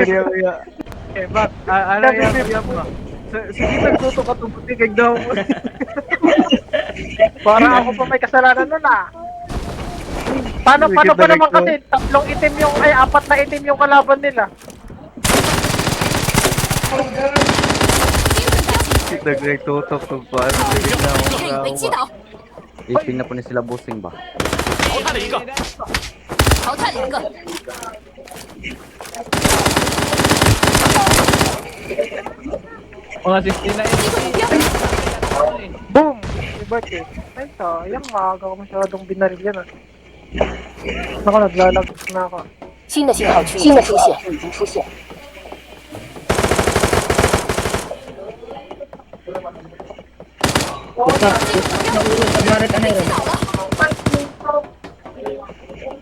Kaya kaya. Eh, bak, ano yan mo? Sige, nagtuto ka tumuti, kag daw mo. Para ako pa may kasalanan nun ah. Paano pa naman kasi tatlong itim yung, ay apat na itim yung kalaban nila. Nagtutok to pa. Sige na ako. Iting na po ni sila bossing ba? 淘汰两个， Mga 16 na yun. 击中目标， Boom! Ibert eh. Ay sayang, maaga ko masyadong binaril yan ah. Ako, naglalag na ako. 新的信号区已经出现，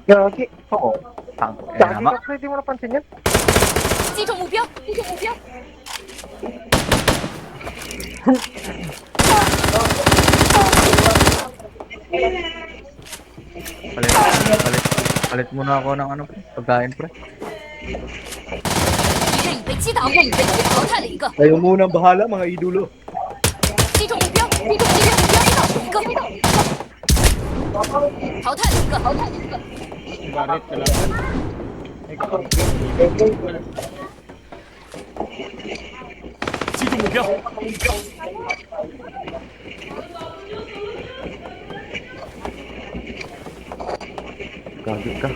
Gagi. Oo. Tang. Eh, Gagi nama. ka, pwede mo napansin yan? 击中目标，击中目标， Palit muna ako ng ano, pagkain, pre. 敌人已被击倒，淘汰了一个， Kayo muna bahala, mga idolo. 击中目标，击中目标，击倒一个，淘汰了一个，淘汰了一个， Barit ka lang. Ikaw. 击中目标， Gagit ka.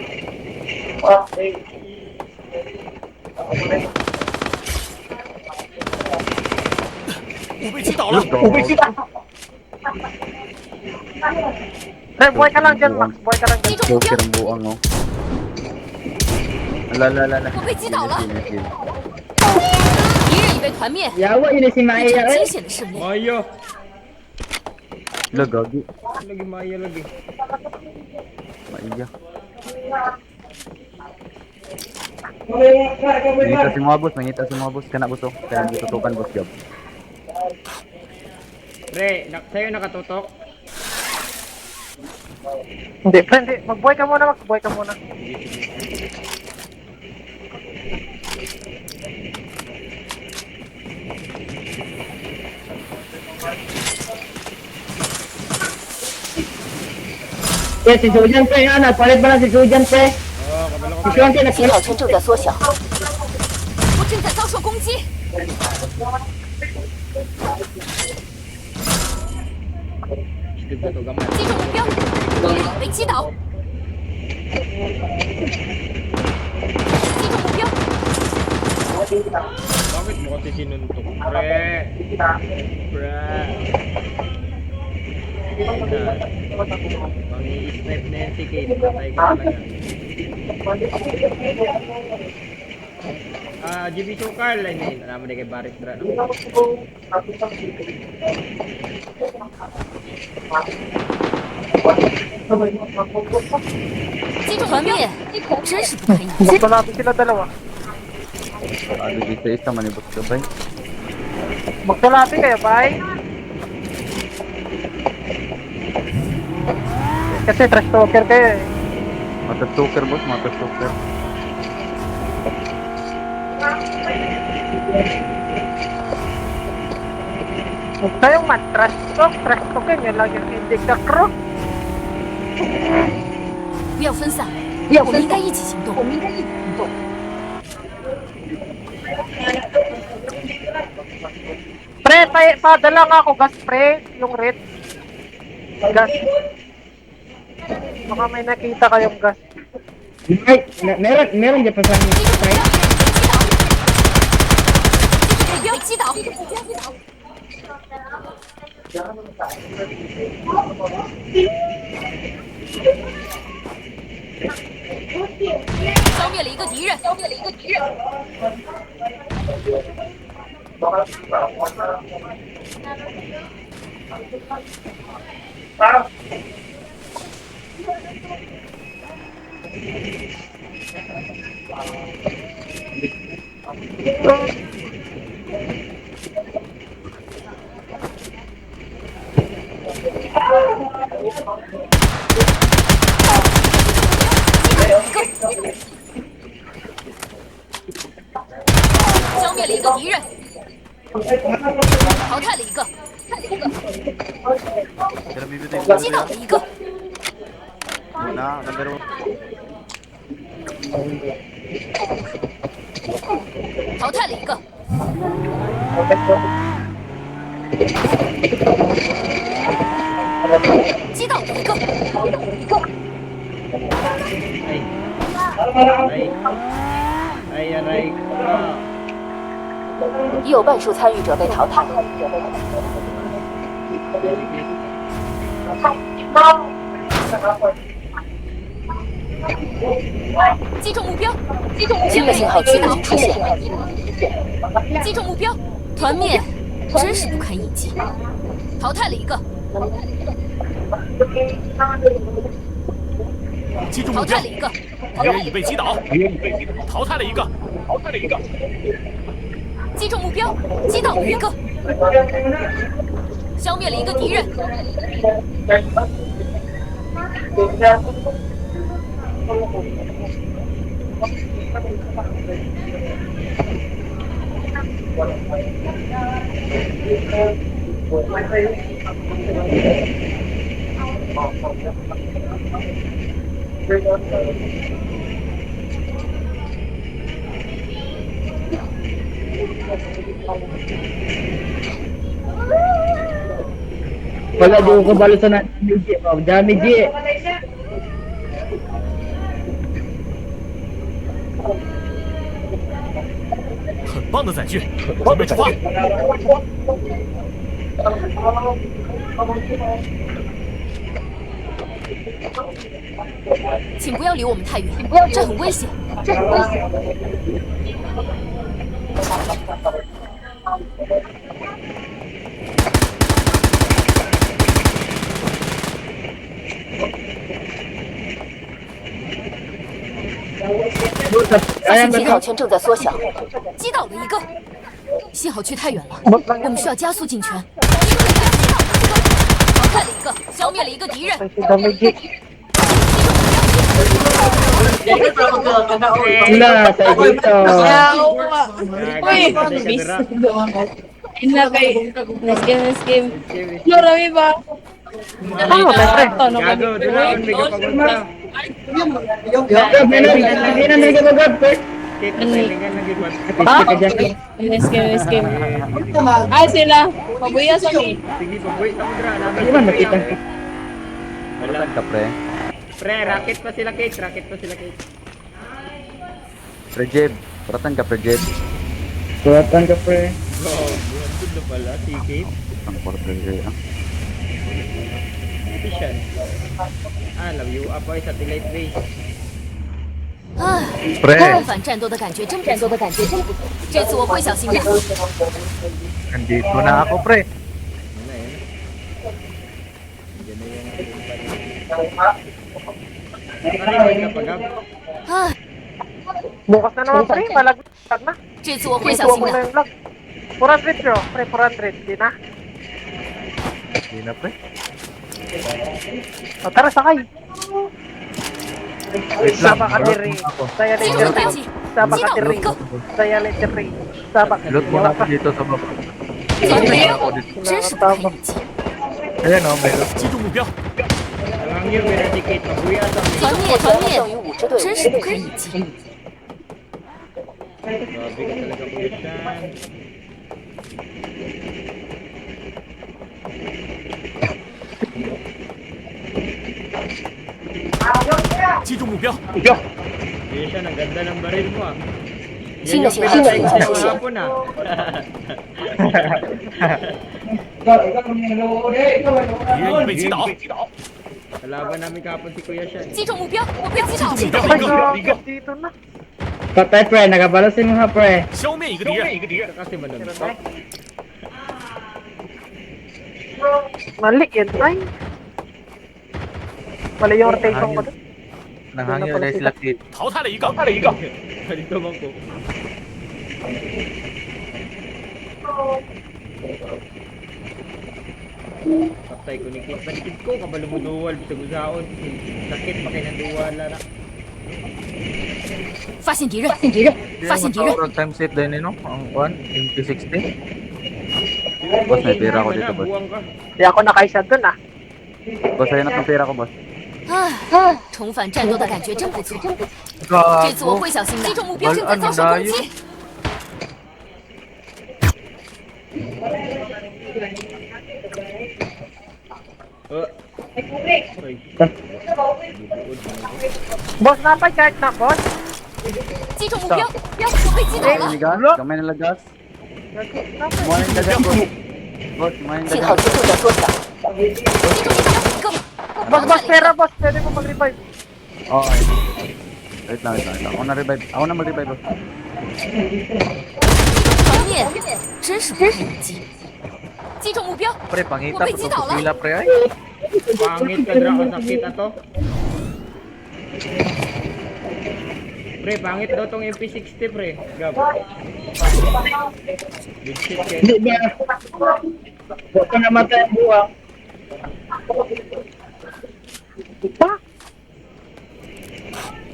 我被击倒了。 Eh, buhay ka lang dyan, Max. Buhay ka lang 击 dyan. 中目标 Joker，ang buang oh. Ala. 我被击倒了， Sino. 敌人已被团灭， Yawa yun si 一 Maya 场 eh. 惊险的胜利。 Maya. Ila, gagi. Lagi Maya lagi. Maiya. Mangita si mga boss. Kana boss oh. Kaya ditutukan boss job. Pre, sa'yo nakatutok. Hindi, friend, hindi. Magbuhay ka muna, Max. Buhay ka muna. Eh, si Sujan pre nga, nagpalit ba na si Sujan pre? Oo, kabalo Si ko. Sujan pre 信号 nagpalit. 圈正在缩小，我正在遭受攻击， Steve na to, gamay. 击中目标，敌人已被击倒，击中目标， Bakit mo kasi sinuntok? Pre. Pre. Mangi-snipe na yan si Kate. Patay ka talaga. GB Sukal. Ay, naman na kay Baris Dra. No? 击中团灭，真是不堪一击。 Magkalapit sila dalawa. Ano dito isa man ni boss job ay. Magkalapit kayo, bye. Kasi trash talker kayo eh. Matutuker boss, matutuker. Huwag kayong man-trash talker nyo lang yung hindi ka crew. 不要分散，我们应该一起行动。 Pre, padala nga ako gas pre, yung red. Gas. Baka may nakita kayong gas. Ay, meron dyan pa sa amin. 目标击倒， 消灭了一个敌人， Go! 消灭了一个敌人，淘汰了一个， Kailan bibigay ko 击倒了一个， na, number 1. 淘汰了一个，击倒了一个， Ay, aray ko. 已有半数参与者被淘汰。击中目标，新的信号区已经出现，击中目标，团灭，真是不堪一击。淘汰了一个，击中目标淘汰了，一个，敌人已被击倒，淘汰了一个，击中目标，击倒了一个，消灭了一个敌人。Wala di ko kabalo sa damage, bro. Damage. 很棒的载具，准备出发。请不要离我们太远，这很危险。发现信号圈正在缩小，击倒了一个。信号区太远了，我们需要加速进圈。淘汰了一个，消灭了一个敌人。 Wala, tayo dito. Uy! Ina kay Nice game. Marami ba? Gago, dalawan, may kapagod pa. Hindi na nagkabagod, pre. Kit, palingan lagi ba? Nice game. Ay sila, pabuya sa mi. Sige, pagbuhay sa mudra. Hindi man makita. Wala. Ka, pre. Pre, rocket pa sila, Kate. Rocket pa sila, Kate. Pre Jeb. Suratan ka, pre Jeb. Suratan ka, pre. Wow, buwan na pala, si Kate. Ang quarter Jeb, ah. Vision. Love you, apoy satellite base. 唉， Pre. 反战斗的感觉真不错，这次我会小心的。 Nandito na ako, pre. Yun na, yun. Yan na yung Narinig ka pa, Gab? 唉， Bukas na naman, pre. Malaglag na. 这次我会小 Ito 心 mo na 的。 yung vlog. 400 bro. Pre, 400. Di na. Hindi na, pre. O, tara, sakay. Wait lang. Sama ka diri. Saya 击 ni 中 diri. 打击， Sama 击 ka 倒了 diri. 一个， Saya ni diri. Sama ka Loot muna ako dito sa baba. 团灭，真是不堪一击。 Ayan, oh, meron. 击中目标， Alang yun, meron si Kate. Mabuya sa amin. 团灭，真是不堪一击。 Grabe ka talaga, Kuya Chan. 击中目标， Kuya Chan, ang ganda ng baril mo ah. Yan Sino yung si pinatay Hachiko? ko sa'yo kahapon ah.敌人已被击倒， Kalaban namin kahapon si Kuya Chan. 击中目标，我被击倒了。 Ay, grabe. Dito na. Patay, pre. Nakabalasin mo ha, pre. 消灭一个敌人， Ito kasi manuntok. Mali yan, ay. Mali yung rotation ko doon. Nanghangyo na sila kid. 淘汰了一个， Dito man po. Patay ko ni Kit. Panikid ko, kabalo mo duwal. Bisa gusaon. Sakit pa kayo ng duwala na. 发现敌人， Di Fasin ang matawag time set din no? Ang 1, 2060. Boss, may pera ko dito, boss. Buwang ka. Hindi ako nakaisa dun ah. Boss, ayun na ang pera ko, boss. 唉，重返战斗的感觉真不错。这次我 Gago. 会小心的。击中目标正在遭受攻击。 Uy. Boss, napay kahit na, boss. 击中目标，我被击倒了。 Ligas, kamay na lagas. Kumain na lagas, boss. Boss, kumain na 信号 lagas. 值正在缩小。击中一个。 Boss, boss, pera, boss. Pwede mo mag-revive. Okay. Wait lang. Ako na revive. Ako na mag-revive, boss. 团灭，真是不堪一击。击中目标， Pre, pangita Wabay, po sitaw to lang. sila, pre, ay. Pangit ka dra ka sakit ato. Pre, pangit daw tong MP60 pre. Gab. Good shit kay. Hindi ba? Huwag ka namatay ang buwang.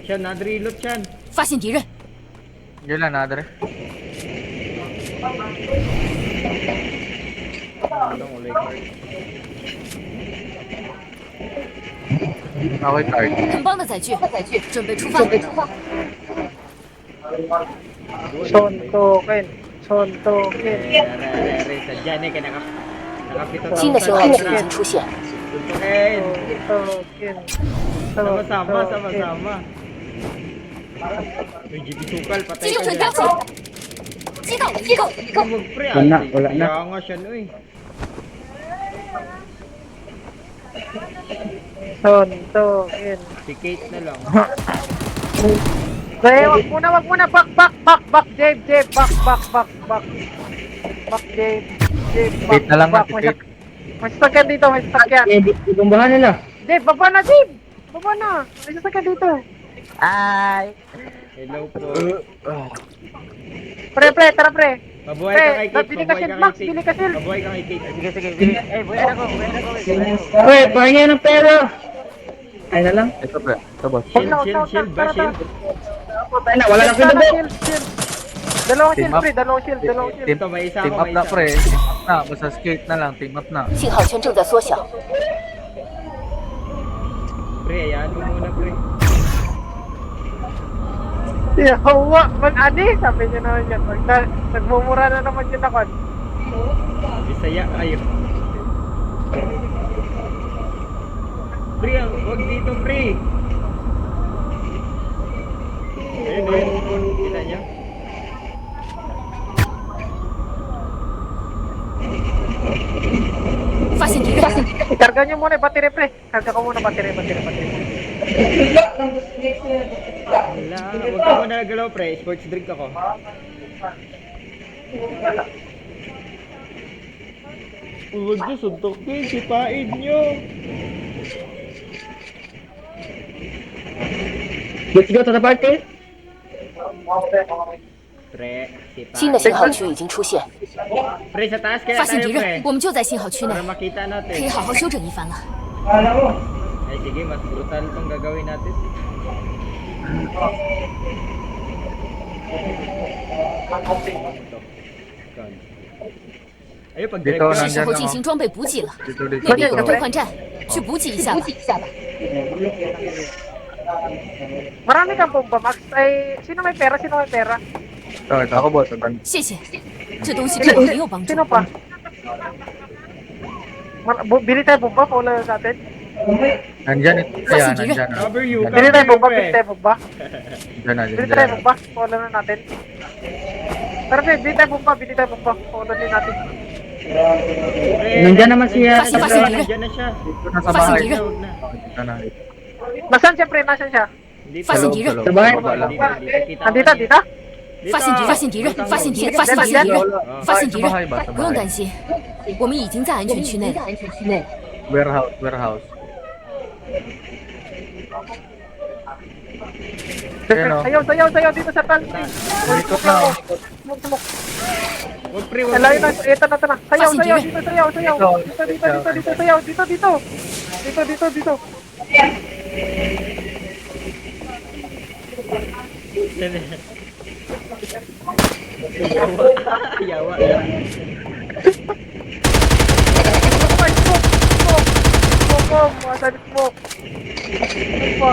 Siya nadrilot siyan. 发现敌人， Yun lang, nadre. Anong ulay card? Okay, card. 很棒的载具，准备出发。 Sontokin. Sontokin. Re, sadya na ka nakapito. 新的信号区已经出现， Tutukin. Sontokin. Sama-sama. May GP sukal, patay 击中 ka 准 dyan. 标记，击倒了一个。 Kamag pre, Wala na. Kaya nga siya no eh. Sontokin. Si Kate na lang. Pre, wag muna. Back, Dave. Back, Dave. Wait na lang, Back. Dave. May sasakyan dito, may sasakyan. Eh, ibumbahan nila. Dave, baba na, Dave. Baba na. May sasakyan dito. Hello po. Pre, tara pre. Mabuhay ka kay Kate. Bili ka shield, Max. Bili ka shield. Mabuhay ka kay Kate. Sige. Eh, buhay ako. Uy, pahinga ng pera. Ay na lang. Ito, pre. Ito, boss. Shield ba? Shield? Ay na, wala lang kinubo. Shield. Dalawang Team shield, up. pre. Dalawang shield. Ito, may isa Team ako, up may na, isa. pre. Team up na. Basta skate na lang. Team up na. 信号圈正在缩小， Pre, ayan mo muna pre. Yawa, mag-ani. Sabi niya naman yan. Nagmumura na naman yun ako. Bisaya kayo. Pre, wag dito pre. Ayun. Kita niya? 发现敌人， Karga niyo muna yung battery, pre. Karga ko muna battery. Wala, wag ka muna nagalaw pre. Sports drink ako. Huwag niyo suntokin, sipain niyo. Let's go to the party. Pre, sipain. 新的信号区已经出现， Pre, sa taas kaya 发现 tayo 敌人 pre. ，我们就在信号区内 Para，makita 可以 natin. 好好休整一番了。 Ay sige, mas brutal itong gagawin natin. Ito. Gun. Ayun, pag direct Dito, ka. 是时候 nandyan 进行装备补给了， Dito. 那边有个兑换站，去补给一下吧。 Marami kang bomba, Max. Ay, sino may pera? Ito, ako, boss. 谢谢，这东西对我很有帮助。 Sino pa? Bili tayo bomba, paula natin. Nandyan ito. Ayan, nandyan. Cover you, Bili cover tayo you, bomba, pre. bili tayo bomba. Nandyan na, Bili tayo nandyan. bomba, paula na natin. Tara, pre, bili tayo bomba, paula din natin. Pre, Nandyan naman siya. Nandyan na siya. Dito na sa Fasin bahay.敌人， Huwag na. Dito na. Nasaan siya, pre? Nasaan siya? Dito. Fasin敌人， Sa Sabay. baba lang. Kita Nandito, ko dito? niya. 发现敌人，发现敌人，发现敌人，发现敌人，发现敌 Sa bahay 人， ba? Sa 不用 bahay. 担心，我们已经在安全区内了。 Warehouse. Ayan, o. Sayaw dito sa tal. Ikot na. Sumok. Huwag pre, huwag Alayo na, pre. ito na. Sayaw, Fasin sayaw, dire. dito, sayaw. Dito, sayaw, dito. Yawa. Ay, smoke! Smoke! Smoke! Mga salit smoke! Ano pa?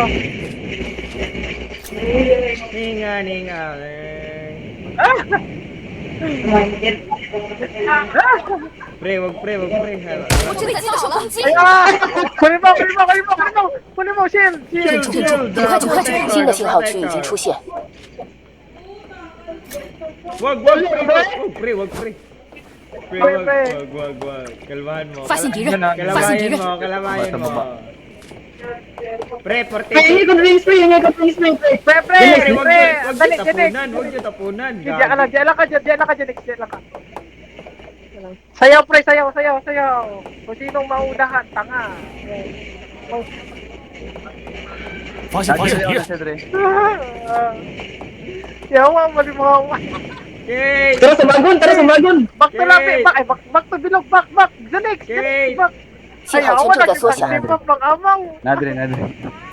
Ninga. Pre, wag pre. 我正在遭受攻击 Ay, kunin mo! Shield! 认出很快就会新的信号区已经出现， Wag pre. Wag. Kalmahan mo. 发现敌人，发现敌人， Kalamahin mo. Pre, forte. Hingi ko rin spray, hingi ko rin spray, pre. Pre! Wag Dali, tapunan, wag niyo tapunan. Diyan ka lang, diyan lang ka. Sayaw, pre, sayaw. Kung sinong maunahan, tanga. 发现敌人， Yawa, mali mga Kate! Tara sa bagon. Back to lapi, back to bilog, back. Zanex, Okay. back. 信号圈正在缩小。 Back, amaw. Nadre.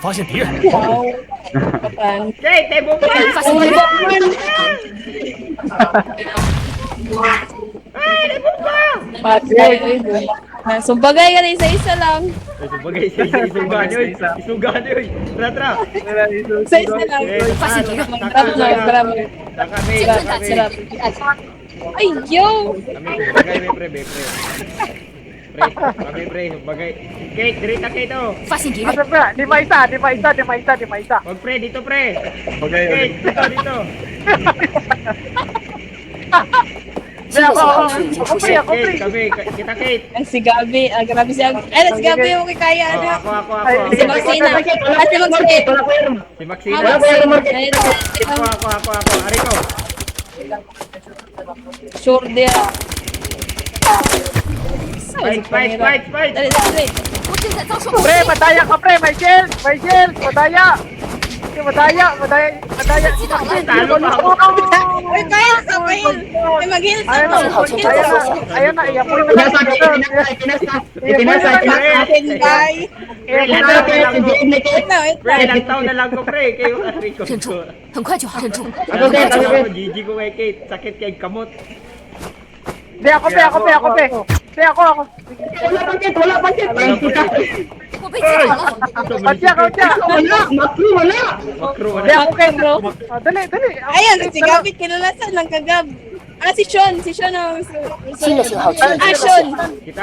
发现敌人， Wow. Kapan. Kate, tayo mo pa! 发现敌人， Patay. Sumbagay ka na isa-isa lang. Ay, sabagay, isugan nyo. Tra. Isa-isa lang. 发现敌人， Grab. Kami. Sarap. Ay, yo! Sabagay, may pre. Kami pre, sabagay. Kate, dirita Kate, oh. 发现敌人， Asa ba? Di ba isa? Wag pre, dito pre. Okay. Kate, dito. 新的信号区已经出现， Kate, kami, kita Kate. Ay, si Gabi. Grabe siya. Ay, si Gabi yung kaya Oh, na. ako. Si Maxina. Si Maxina. Si Maxine. Ah, Maxina. Ako. Ari ko. Sure dia. Fight. Dali. 我正在遭受攻 Pre, 击， madaya ka pre, may shield, madaya. Madaya. Talo pa ako. Uy, kaya sa pahil. Ay, mag-heal sa Ayun to. na, ayun na, iyan mo na. Itinasa. Tinday. Wait Pre, na. ilang taon na lang ko pre. Kayo Ari ko. 忍住，很快就好，忍住。 Gigi ko kay Kate. Sakit kay kamot. Hindi, ako. Wala pangkit. 我被击倒了， Katya. Wala. Makro Hindi, na. ako kay Bro. Dali. Ayan, si Gabi, kilalasan ng kagab. Si Sean ang... 新的信号区已经 Ah, 出 Sean! 现， Kita.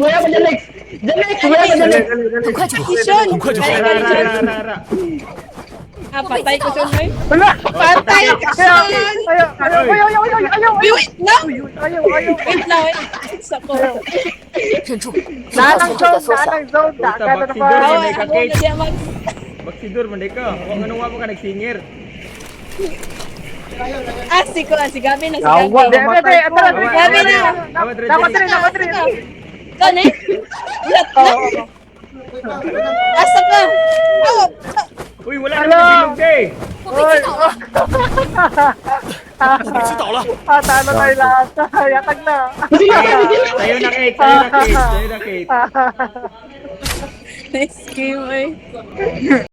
Buaya ka, Jalex. Jalex. 很快就好 Si，Sean! 很快就好 Ay, kali Sean. Ra. Patay ko Sean, boy. Wala. Patay ka, Sean! Ayaw. Wait, no! Ayaw. Wait na, wait. Sako. 忍住， Nanang zone, Dagat na pa. Awa, ako na siya mag... Baksidor man ka. Kung ano nga mo ka nagsingir. Si Gabi na, si Yawa, Gabi. Gabi na! Dapat rin. Doon eh? Ulat na? Asa ka? Awa! Uy, wala naman bilog eh. 我被击倒了，我被击倒了。 Talo tayo lahat. Yatag na. Tayo na Kate. Nice game, eh.